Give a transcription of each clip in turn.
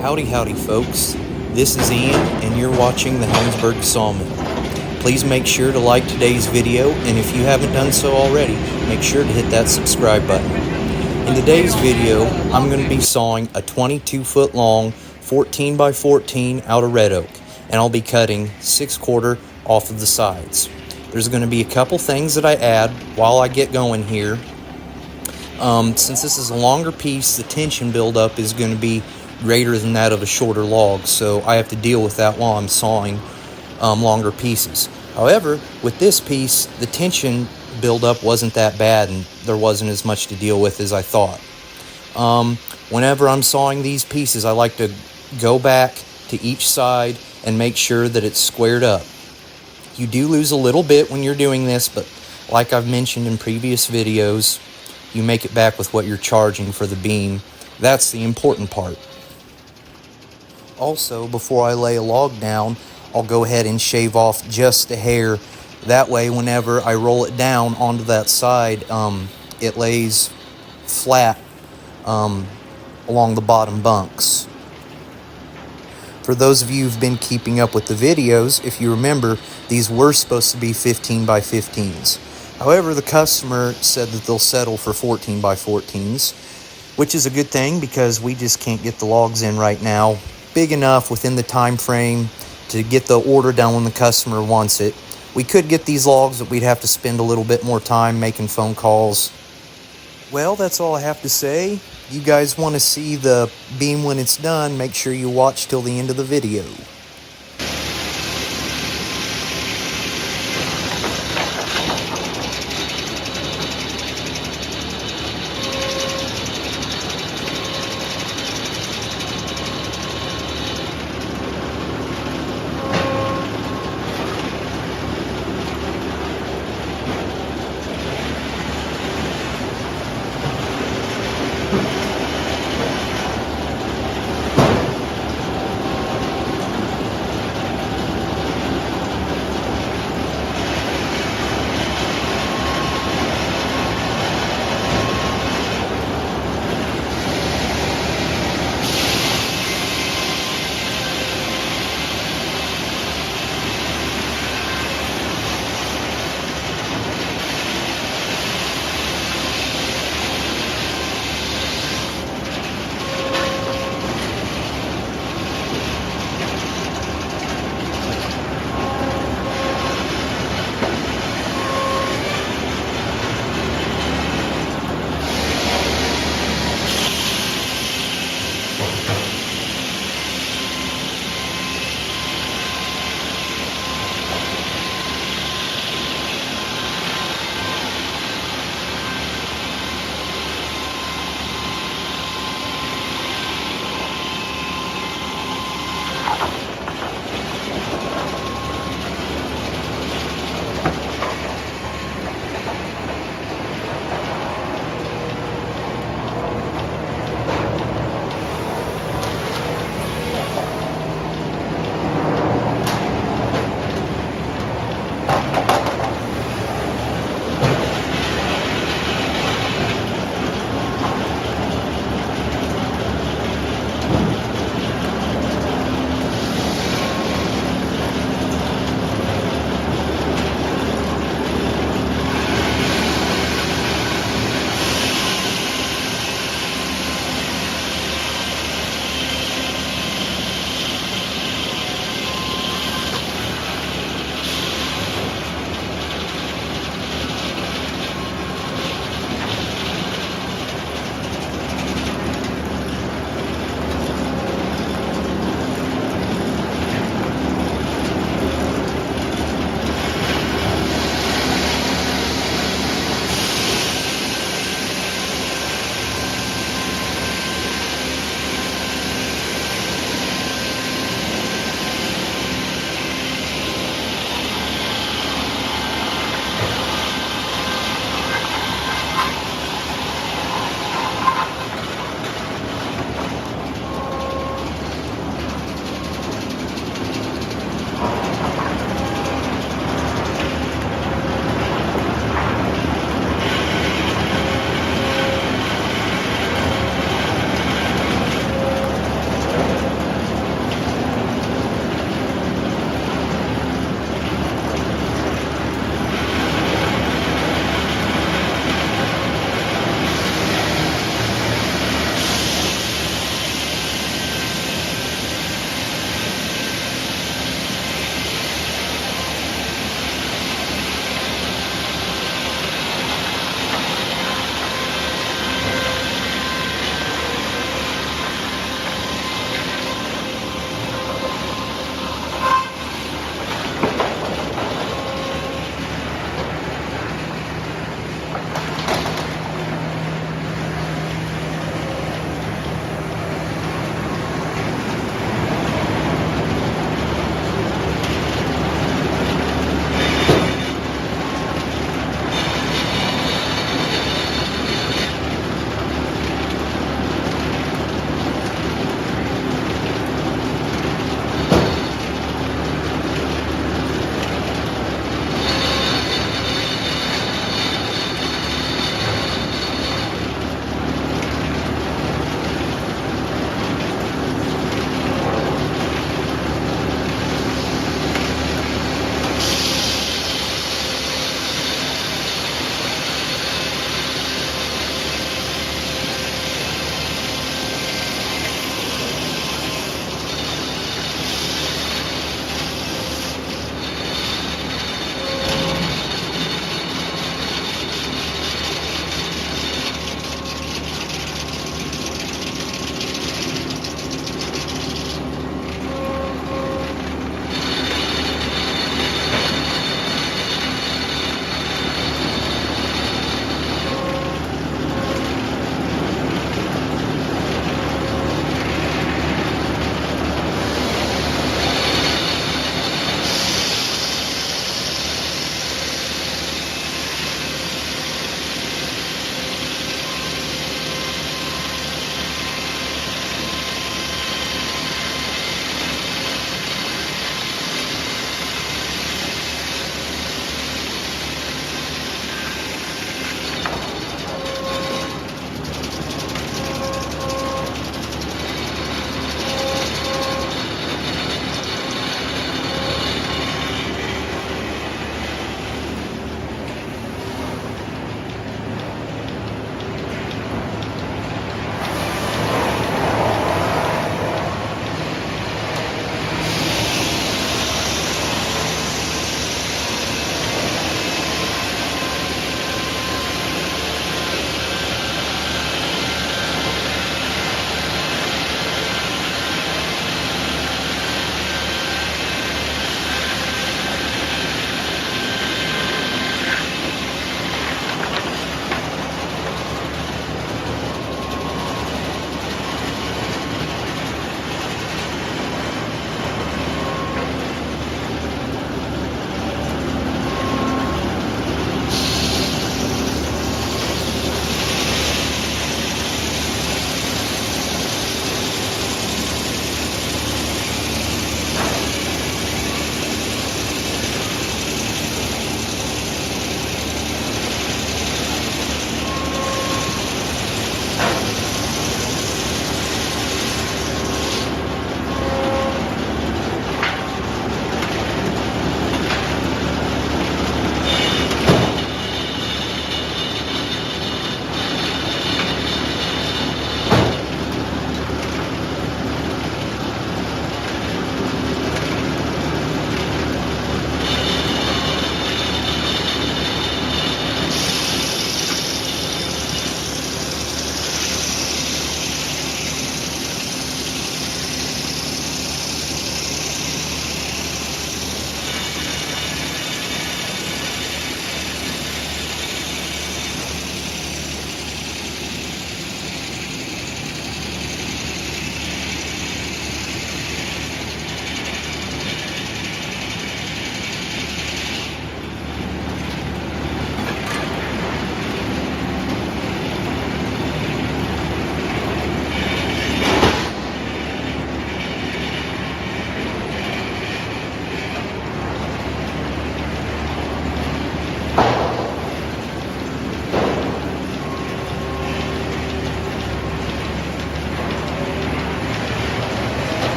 Howdy, howdy, folks. This is Ian, and you're watching the Helensburgh Sawmill. Please make sure to like today's video, and if you haven't done so already, make sure to hit that subscribe button. In today's video, I'm going to be sawing a 22-foot long 14 by 14 out of red oak, and I'll be cutting 6/4 off of the sides. There's going to be a couple things that I add while I get going here. Since this is a longer piece, the tension buildup is going to be greater than that of a shorter log, so I have to deal with that while I'm sawing longer pieces. However, with this piece, the tension buildup wasn't that bad, and there wasn't as much to deal with as I thought. Whenever I'm sawing these pieces, I like to go back to each side and make sure that it's squared up. You do lose a little bit when you're doing this, but like I've mentioned in previous videos, you make it back with what you're charging for the beam. That's the important part. Also, before I lay a log down, I'll go ahead and shave off just a hair. That way, whenever I roll it down onto that side, it lays flat along the bottom bunks. For those of you who've been keeping up with the videos, if you remember, these were supposed to be 15 by 15s. However, the customer said that they'll settle for 14 by 14s, which is a good thing because we just can't get the logs in right now big enough within the time frame to get the order done when the customer wants it. We could get these logs, but we'd have to spend a little bit more time making phone calls. Well, that's all I have to say. You guys want to see the beam when it's done, make sure you watch till the end of the video.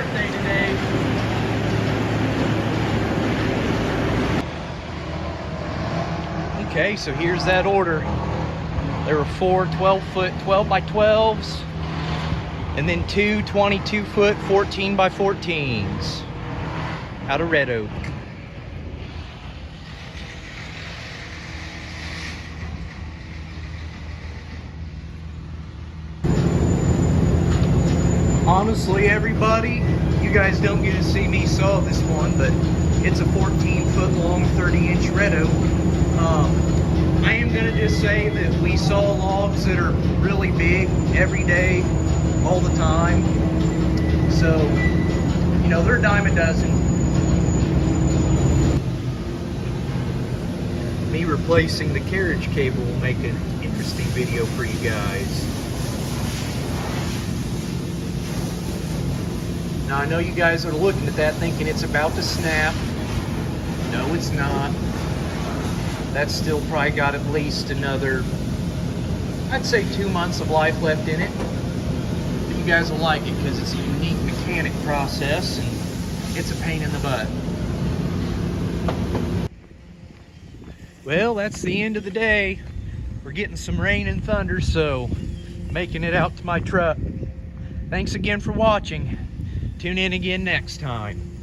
birthday today. Okay, so here's that order. There were 4 12-foot 12 by 12s, and then 2 22-foot 14 by 14s out of red oak. Honestly, everybody, you guys don't get to see me saw this one, but it's a 14-foot long, 30-inch red oak. I am going to just say that we saw logs that are really big every day, all the time. So, you know, they're a dime a dozen. Me replacing the carriage cable will make an interesting video for you guys. Now, I know you guys are looking at that thinking it's about to snap. No, it's not. That's still probably got at least another, I'd say 2 months of life left in it. But you guys will like it because it's a unique mechanic process and it's a pain in the butt. Well, that's the end of the day. We're getting some rain and thunder, so making it out to my truck. Thanks again for watching. Tune in again next time.